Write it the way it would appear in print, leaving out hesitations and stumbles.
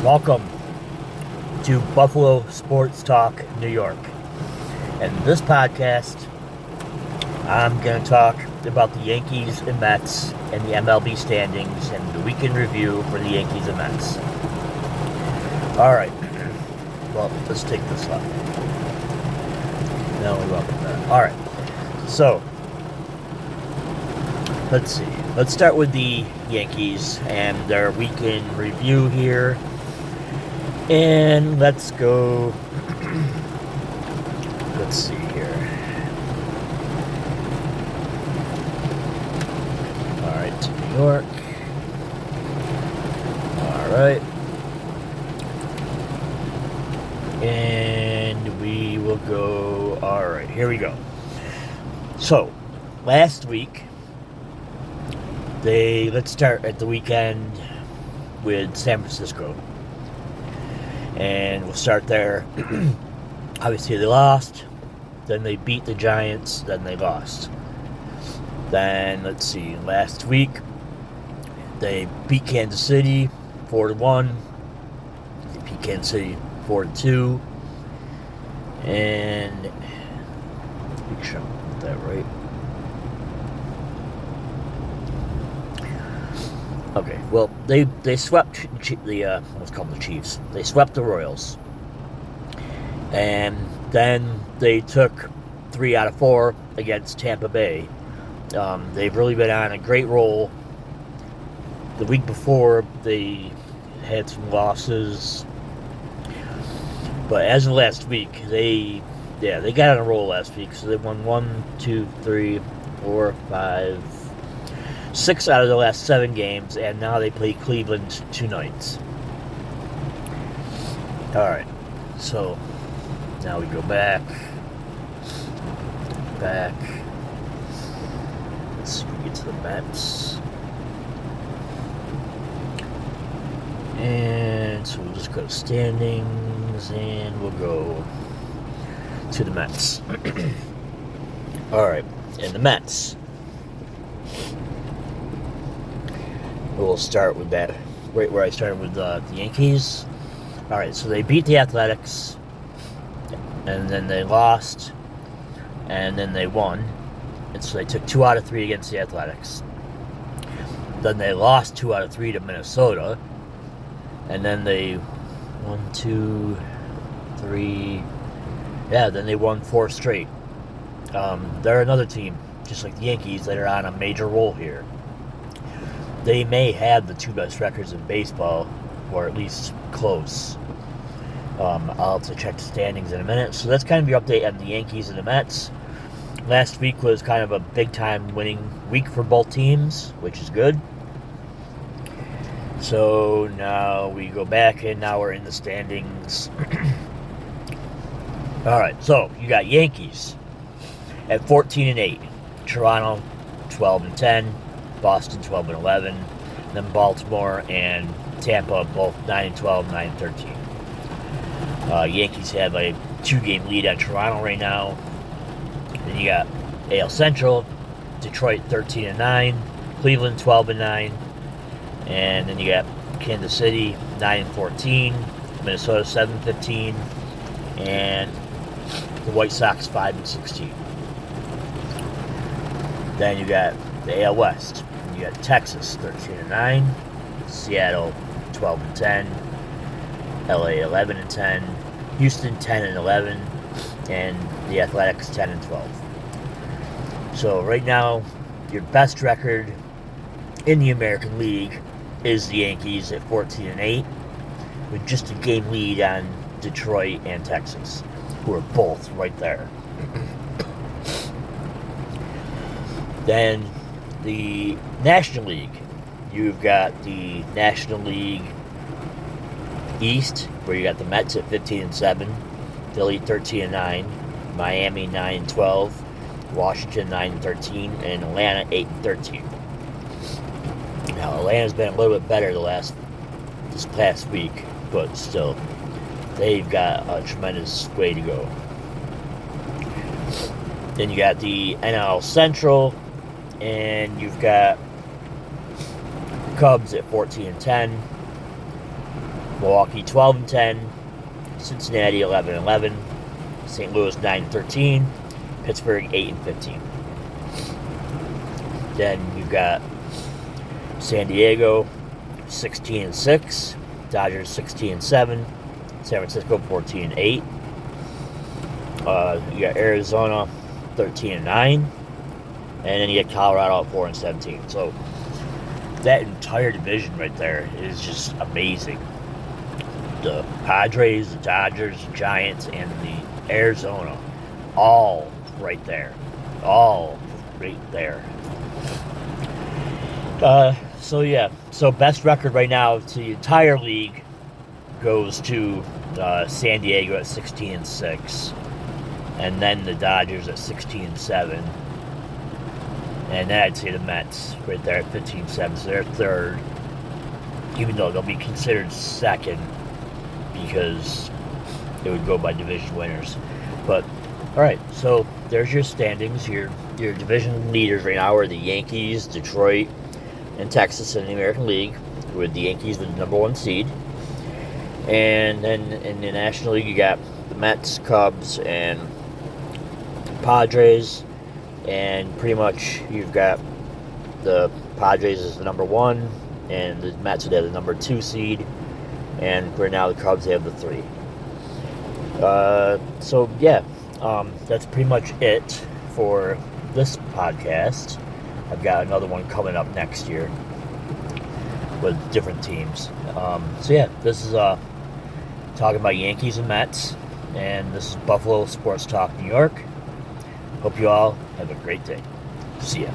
Welcome to Buffalo Sports Talk, New York. And this podcast, I'm going to talk about the Yankees and Mets and the MLB standings and the weekend review for the Yankees and Mets. All right. Well, let's take this up. No, we won't do that. All right. So, let's see. Let's start with the Yankees and their weekend review here. And let's go. Let's see here. All right, to New York. All right. And we will go. All right, here we go. So, last week, let's start at the weekend with San Francisco. And we'll start there. Obviously, they lost. Then they beat the Giants. Then they lost. Then, let's see. Last week, they beat Kansas City 4-1. They beat Kansas City 4-2. And make sure I got that right. Okay, well, they swept the let's call them the Chiefs. They swept the Royals, and then they took 3 out of 4 against Tampa Bay. They've really been on a great roll. The week before, they had some losses, but as of last week, they got on a roll last week. So they won 1, 2, 3, 4, 5. 6 out of the last 7 games, and now they play Cleveland 2 nights. Alright, so now we go back. Let's see if we get to the Mets. And so we'll just go to standings, and we'll go to the Mets. Alright, and the Mets. We'll start with that right where I started with the Yankees. Alright, so they beat the Athletics, and then they lost, and then they won. And so they took 2 out of 3 against the Athletics. Then they lost 2 out of 3 to Minnesota. And then they 1, 2, 3. Yeah, then they won 4 straight. They're another team, just like the Yankees, that are on a major roll here. They may have the 2 best records in baseball, or at least close. I'll have to check the standings in a minute. So that's kind of your update on the Yankees and the Mets. Last week was kind of a big-time winning week for both teams, which is good. So now we go back, and now we're in the standings. All right, so you got Yankees at 14-8, Toronto 12-10. Boston 12-11, then Baltimore and Tampa both 9-12, 9-13. Yankees have a 2-game lead at Toronto right now. Then you got AL Central, Detroit 13-9, Cleveland 12-9, and then you got Kansas City 9-14, Minnesota 7-15, and the White Sox 5-16. Then you got the AL West. You got Texas 13-9, Seattle 12-10, LA 11-10, Houston 10-11, and the Athletics 10-12. So right now, your best record in the American League is the Yankees at 14-8, with just a game lead on Detroit and Texas, who are both right there. Then the National League. You've got the National League East, where you got the Mets at 15-7, Philly 13-9, Miami 9-12, Washington 9-13, and Atlanta 8-13. Now Atlanta's been a little bit better this past week, but still, they've got a tremendous way to go. Then you got the NL Central, and you've got Cubs at 14-10, Milwaukee 12-10, Cincinnati 11-11, St. Louis 9-13, Pittsburgh 8-15. Then you got San Diego 16-6, Dodgers 16-7, San Francisco 14-8. You got Arizona 13-9, and then you got Colorado at 4-17. So that entire division right there is just amazing. The Padres, the Dodgers, the Giants, and the Arizona, all right there. All right there. So best record right now to the entire league goes to San Diego at 16-6, and then the Dodgers at 16-7, and then I'd say the Mets right there at 15-7. So they're third, even though they'll be considered second because it would go by division winners. But all right, so there's your standings. Your division leaders right now are the Yankees, Detroit, and Texas in the American League, with the Yankees the number 1 seed. And then in the National League, you got the Mets, Cubs, and Padres. And pretty much you've got the Padres as the number 1, and the Mets would have the number 2 seed. And right now the Cubs have the 3. That's pretty much it for this podcast. I've got another one coming up next year with different teams. This is talking about Yankees and Mets, and this is Buffalo Sports Talk New York. Hope you all have a great day. See ya.